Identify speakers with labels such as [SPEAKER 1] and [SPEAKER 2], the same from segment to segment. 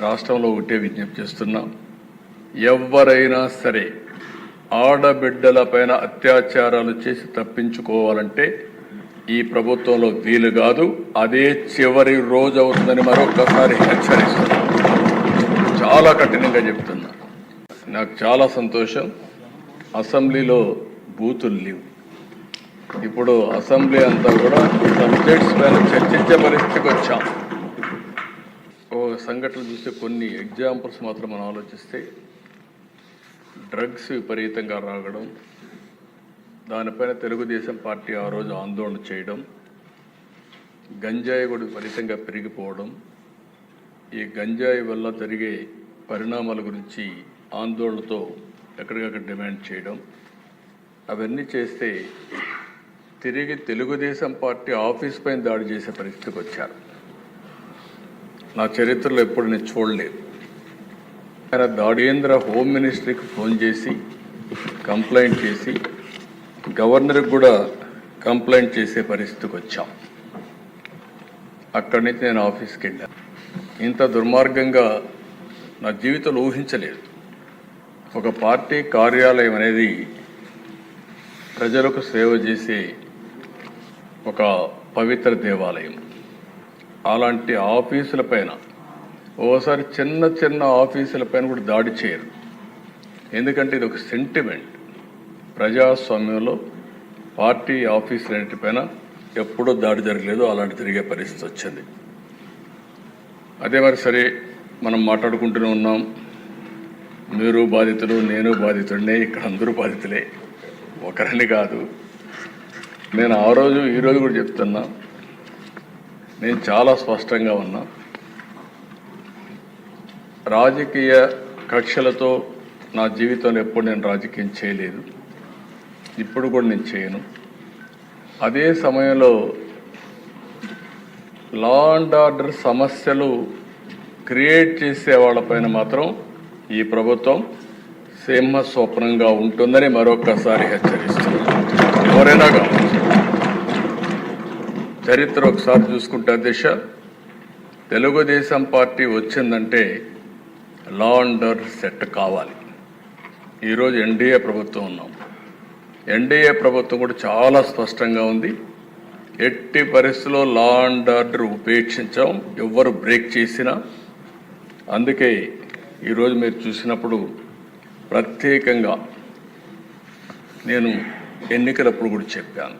[SPEAKER 1] రాష్ట్రంలో ఒకటే విజ్ఞప్తి చేస్తున్నాం. ఎవరైనా సరే ఆడబిడ్డలపైన అత్యాచారాలు చేసి తప్పించుకోవాలంటే ఈ ప్రభుత్వంలో వీలు కాదు. అదే చివరి రోజు అవుతుందని మరొకసారి హెచ్చరిస్తున్నాం. చాలా కఠినంగా చెప్తున్నా. నాకు చాలా సంతోషం. అసెంబ్లీలో బూతులు లేవు. ఇప్పుడు అసెంబ్లీ అంతా కూడా సబ్జెక్ట్స్ పైన చర్చించే పరిస్థితికి వచ్చాం. ఓ సంఘటనలు చూస్తే కొన్ని ఎగ్జాంపుల్స్ మాత్రం మనం ఆలోచిస్తే డ్రగ్స్ విపరీతంగా రాగడం, దానిపైన తెలుగుదేశం పార్టీ ఆ రోజు ఆందోళన చేయడం, గంజాయి కూడా విపరీతంగా పెరిగిపోవడం, ఈ గంజాయి వల్ల జరిగే పరిణామాల గురించి ఆందోళనతో ఎక్కడికక్కడ డిమాండ్ చేయడం, అవన్నీ చేస్తే తిరిగి తెలుగుదేశం పార్టీ ఆఫీస్ పైన దాడి చేసే పరిస్థితికి వచ్చారు. నా చరిత్రలో ఎప్పుడు నేను చూడలేదు. ఆయన కేంద్ర హోమ్ మినిస్ట్రీకి ఫోన్ చేసి కంప్లైంట్ చేసి గవర్నర్కి కూడా కంప్లైంట్ చేసే పరిస్థితికి వచ్చాం. అక్కడి నుంచి నేను ఆఫీస్కి వెళ్ళాను. ఇంత దుర్మార్గంగా నా జీవితంలో ఊహించలేదు. ఒక పార్టీ కార్యాలయం అనేది ప్రజలకు సేవ చేసే ఒక పవిత్ర దేవాలయం. అలాంటి ఆఫీసుల పైన ఓసారి చిన్న చిన్న ఆఫీసుల పైన కూడా దాడి చేయరు. ఎందుకంటే ఇది ఒక సెంటిమెంట్. ప్రజాస్వామ్యంలో పార్టీ ఆఫీసులన్నిటిపైన ఎప్పుడూ దాడి జరగలేదు. అలాంటి తిరిగే పరిస్థితి వచ్చింది. అదే మరి సరే, మనం మాట్లాడుకుంటూనే ఉన్నాం. మీరు బాధితులు, నేను బాధితుడినే. ఇక్కడ అందరూ బాధితులే, ఒకరిని కాదు. నేను ఆ రోజు ఈరోజు కూడా చెప్తున్నా, నేను చాలా స్పష్టంగా ఉన్నా. రాజకీయ కక్షలతో నా జీవితంలో ఎప్పుడు నేను రాజకీయం చేయలేదు, ఇప్పుడు కూడా నేను చేయను. అదే సమయంలో లా అండ్ ఆర్డర్ సమస్యలు క్రియేట్ చేసే వాళ్ళపైన మాత్రం ఈ ప్రభుత్వం సింహ స్వప్నంగా ఉంటుందని మరొకసారి హెచ్చరిస్తున్నాను. ఎవరైనా కావచ్చు. చరిత్ర ఒకసారి చూసుకుంటే దిశ తెలుగుదేశం పార్టీ వచ్చిందంటే లా అండ్ ఆర్డర్ సెట్ కావాలి. ఈరోజు ఎన్డీఏ ప్రభుత్వం ఉన్నాం. ఎన్డీఏ ప్రభుత్వం కూడా చాలా స్పష్టంగా ఉంది. ఎట్టి పరిస్థితుల్లో లా అండ్ ఆర్డర్ ఉపేక్షించాం, ఎవరు బ్రేక్ చేసినా. అందుకే ఈరోజు మీరు చూసినప్పుడు ప్రత్యేకంగా నేను ఎన్నికలప్పుడు కూడా చెప్పాను,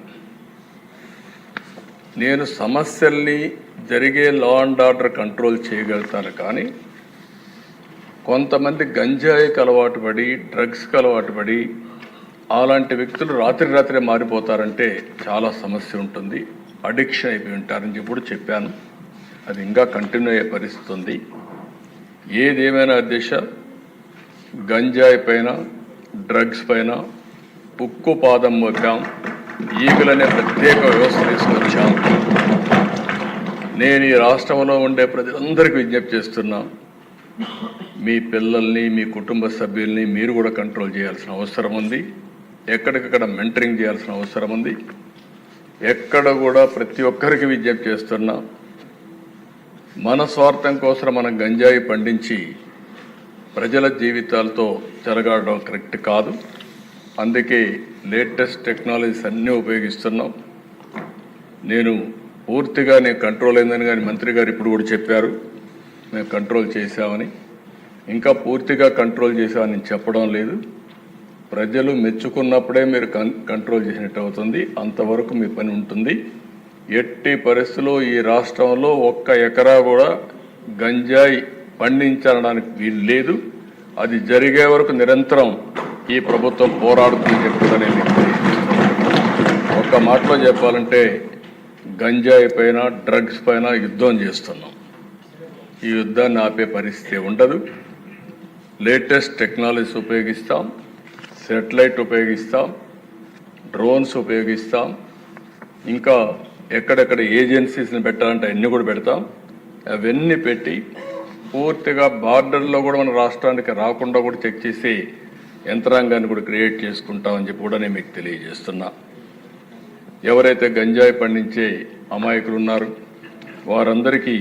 [SPEAKER 1] నేను సమస్యల్ని జరిగే లా అండ్ ఆర్డర్ కంట్రోల్ చేయగలుగుతాను. కానీ కొంతమంది గంజాయికి అలవాటు పడి, డ్రగ్స్కి అలవాటు పడి అలాంటి వ్యక్తులు రాత్రి మారిపోతారంటే చాలా సమస్య ఉంటుంది. అడిక్షన్ అయిపోయి ఉంటారని చెప్పి చెప్పాను. అది ఇంకా కంటిన్యూ అయ్యే పరిస్థితి ఉంది. ఏదేమైనా దిశ గంజాయి పైన, డ్రగ్స్ పైన ఉక్కు పాదం మోపాం. ఈగులనే ప్రత్యేక వ్యవస్థ తీసుకొచ్చాం. నేను ఈ రాష్ట్రంలో ఉండే ప్రజలందరికీ విజ్ఞప్తి చేస్తున్నా, మీ పిల్లల్ని, మీ కుటుంబ సభ్యుల్ని మీరు కూడా కంట్రోల్ చేయాల్సిన అవసరం ఉంది. ఎక్కడికక్కడ మెంటరింగ్ చేయాల్సిన అవసరం ఉంది. ఎక్కడ కూడా ప్రతి ఒక్కరికి విజ్ఞప్తి చేస్తున్నా, మన స్వార్థం కోసం మనం గంజాయి పండించి ప్రజల జీవితాలతో చెలగాడడం కరెక్ట్ కాదు. అందుకే లేటెస్ట్ టెక్నాలజీస్ అన్నీ ఉపయోగిస్తున్నాం. నేను కంట్రోల్ అయిందని కానీ మంత్రి గారు ఇప్పుడు కూడా చెప్పారు, మేము కంట్రోల్ చేశామని. ఇంకా పూర్తిగా కంట్రోల్ చేశామని నేను చెప్పడం లేదు. ప్రజలు మెచ్చుకున్నప్పుడే మీరు కంట్రోల్ చేసినట్టు అవుతుంది. అంతవరకు మీ పని ఉంటుంది. ఎట్టి పరిస్థితుల్లో ఈ రాష్ట్రంలో 1 ఎకరా కూడా గంజాయి పండించడానికి వీలు లేదు. అది జరిగే వరకు నిరంతరం ఈ ప్రభుత్వం పోరాడుతుందని చెప్తుందని మీకు ఒక్క మాటలో చెప్పాలంటే, గంజాయి పైన, డ్రగ్స్ పైన యుద్ధం చేస్తున్నాం. ఈ యుద్ధాన్ని ఆపే పరిస్థితి ఉండదు. లేటెస్ట్ టెక్నాలజీస్ ఉపయోగిస్తాం, సెటిలైట్ ఉపయోగిస్తాం, డ్రోన్స్ ఉపయోగిస్తాం. ఇంకా ఎక్కడెక్కడ ఏజెన్సీస్ని పెట్టాలంటే అన్నీ కూడా పెడతాం. అవన్నీ పెట్టి పూర్తిగా బార్డర్లో కూడా మన రాష్ట్రానికి రాకుండా కూడా చెక్ చేసి యంత్రాంగాన్ని కూడా క్రియేట్ చేసుకుంటామని చెప్పి కూడా నేను మీకు తెలియజేస్తున్నా. ఎవరైతే గంజాయి పండించే అమాయకులు ఉన్నారో వారందరికీ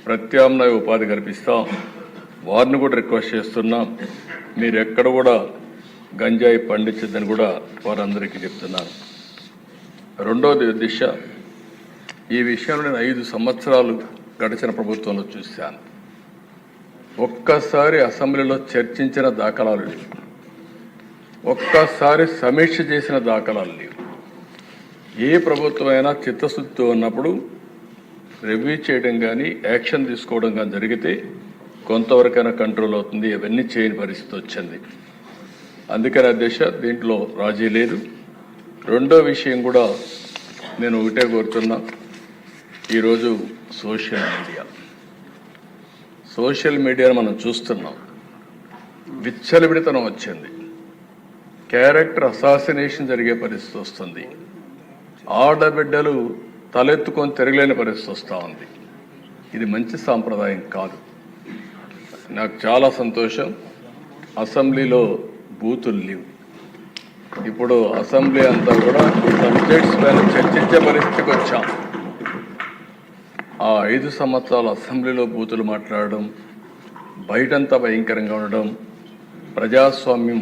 [SPEAKER 1] ప్రత్యామ్నాయ ఉపాధి కల్పిస్తాం. వారిని కూడా రిక్వెస్ట్ చేస్తున్నాం, మీరు ఎక్కడ కూడా గంజాయి పండించద్దని కూడా వారందరికీ చెప్తున్నాను. రెండోది దిశ, ఈ విషయంలో నేను 5 సంవత్సరాలు గడిచిన ప్రభుత్వంలో చూశాను. ఒక్కసారి అసెంబ్లీలో చర్చించిన దాఖలాలు లేవు, ఒక్కసారి సమీక్ష చేసిన దాఖలాలు లేవు. ఏ ప్రభుత్వమైనా చిత్తశుద్ధితో ఉన్నప్పుడు రివ్యూ చేయడం కానీ యాక్షన్ తీసుకోవడం కానీ జరిగితే కొంతవరకైనా కంట్రోల్ అవుతుంది. అవన్నీ చేయని పరిస్థితి వచ్చింది. అందుకని అధ్యక్ష, దీంట్లో రాజీ లేదు. రెండో విషయం కూడా నేను ఒకటే కోరుతున్నా, ఈరోజు సోషల్ మీడియాను మనం చూస్తున్నాం. విచ్చలవిడితనం వచ్చింది, క్యారెక్టర్ అసాసినేషన్ జరిగే పరిస్థితి వస్తుంది, ఆడబిడ్డలు తలెత్తుకొని తిరగలేని పరిస్థితి వస్తూ ఉంది. ఇది మంచి సాంప్రదాయం కాదు. నాకు చాలా సంతోషం, అసెంబ్లీలో బూతులు లేవు. ఇప్పుడు అసెంబ్లీ అంతా కూడా సబ్జెక్ట్స్ పైన చర్చించే పరిస్థితికి వచ్చాం. ఆ 5 సంవత్సరాలు అసెంబ్లీలో బూతులు మాట్లాడడం, బయటంతా భయంకరంగా ఉండడం, ప్రజాస్వామ్యం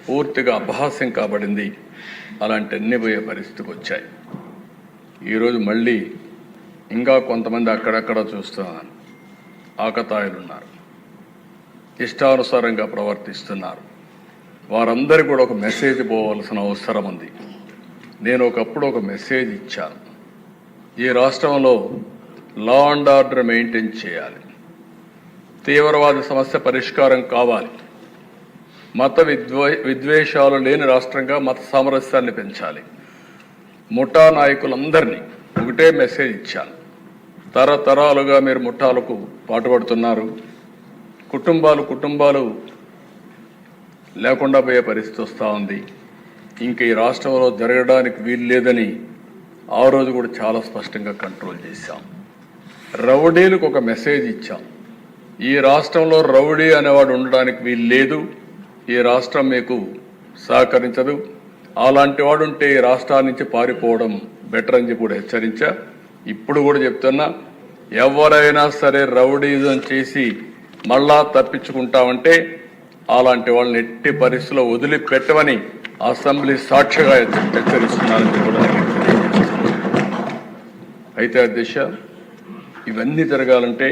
[SPEAKER 1] పూర్తిగా అపహాస్యం కాబడింది. అలాంటి అన్ని పోయే పరిస్థితికి వచ్చాయి. ఈరోజు మళ్ళీ ఇంకా కొంతమంది అక్కడక్కడ చూస్తున్నాను, ఆకతాయిలు ఉన్నారు, ఇష్టానుసారంగా ప్రవర్తిస్తున్నారు. వారందరికీ కూడా ఒక మెసేజ్ పోవాల్సిన అవసరం ఉంది. నేను ఒకప్పుడు ఒక మెసేజ్ ఇచ్చాను, ఈ రాష్ట్రంలో లా అండ్ ఆర్డర్ మెయింటైన్ చేయాలి, తీవ్రవాద సమస్య పరిష్కారం కావాలి, మత విద్వేషాలు లేని రాష్ట్రంగా మత సామరస్యాన్ని పెంచాలి. ముఠా నాయకులందరినీ ఒకటే మెసేజ్ ఇచ్చాను, తరతరాలుగా మీరు ముఠాలకు పాటుపడుతున్నారు, కుటుంబాలు లేకుండా పోయే పరిస్థితి వస్తూ ఉంది, ఇంక ఈ రాష్ట్రంలో జరగడానికి వీలు లేదని ఆ రోజు కూడా చాలా స్పష్టంగా కంట్రోల్ చేశాం. రౌడీలకు ఒక మెసేజ్ ఇచ్చాం, ఈ రాష్ట్రంలో రౌడీ అనేవాడు ఉండడానికి వీలు లేదు, ఈ రాష్ట్రం మీకు సహకరించదు, అలాంటి వాడు ఉంటే ఈ రాష్ట్రాల నుంచి పారిపోవడం బెటర్ అని చెప్పి కూడా హెచ్చరించా. ఇప్పుడు కూడా చెప్తున్నా, ఎవరైనా సరే రౌడీజం చేసి మళ్ళా తప్పించుకుంటామంటే అలాంటి వాళ్ళని ఎట్టి పరిస్థితుల్లో వదిలిపెట్టమని అసెంబ్లీ సాక్షిగా హెచ్చరిస్తున్నారని కూడా అయితే అధ్యక్ష, ఇవన్నీ జరగాలంటే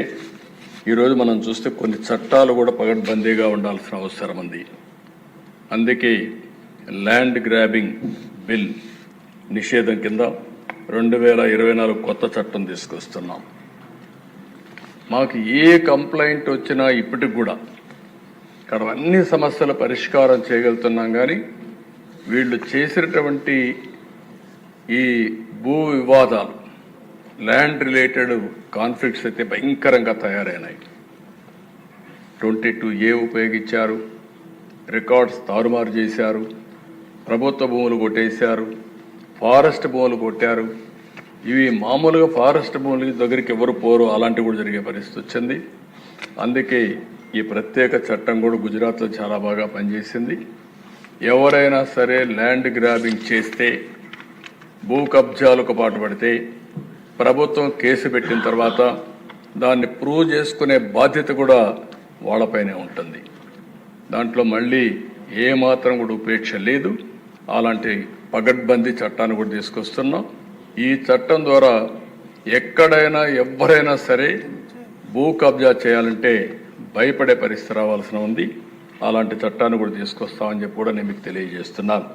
[SPEAKER 1] ఈరోజు మనం చూస్తే కొన్ని చట్టాలు కూడా పగడ్బందీగా ఉండాల్సిన అవసరం ఉంది. అందుకే ల్యాండ్ గ్రాబింగ్ బిల్ నిషేధం కింద 2024 కొత్త చట్టం తీసుకొస్తున్నాం. మాకు ఏ కంప్లైంట్ వచ్చినా ఇప్పటికి కూడా ఇక్కడ అన్ని సమస్యల పరిష్కారం చేయగలుగుతున్నాం. కానీ వీళ్ళు చేసినటువంటి ఈ భూ వివాదాలు, ల్యాండ్ రిలేటెడ్ కాన్ఫ్లిక్ట్స్ అయితే భయంకరంగా తయారైనాయి. 22A ఉపయోగించారు, రికార్డ్స్ తారుమారు చేశారు, ప్రభుత్వ భూములు కొట్టేశారు, ఫారెస్ట్ భూములు కొట్టారు. ఇవి మామూలుగా ఫారెస్ట్ భూముల దగ్గరికి ఎవరు పోరు, అలాంటివి కూడా జరిగే పరిస్థితి వచ్చింది. అందుకే ఈ ప్రత్యేక చట్టం కూడా గుజరాత్లో చాలా బాగా పనిచేసింది. ఎవరైనా సరే ల్యాండ్ గ్రాబింగ్ చేస్తే, భూ కబ్జాలకు పాటుపడితే ప్రభుత్వం కేసు పెట్టిన తర్వాత దాన్ని ప్రూవ్ చేసుకునే బాధ్యత కూడా వాళ్ళపైనే ఉంటుంది. దాంట్లో మళ్ళీ ఏమాత్రం కూడా ఉపేక్ష లేదు. అలాంటి పగడ్బందీ చట్టాన్ని కూడా తీసుకొస్తున్నాం. ఈ చట్టం ద్వారా ఎక్కడైనా ఎవరైనా సరే భూ కబ్జా చేయాలంటే భయపడే పరిస్థితి రావాల్సిన ఉంది. అలాంటి చట్టాన్ని కూడా తీసుకొస్తామని చెప్పి కూడా నేను మీకు తెలియజేస్తున్నాను.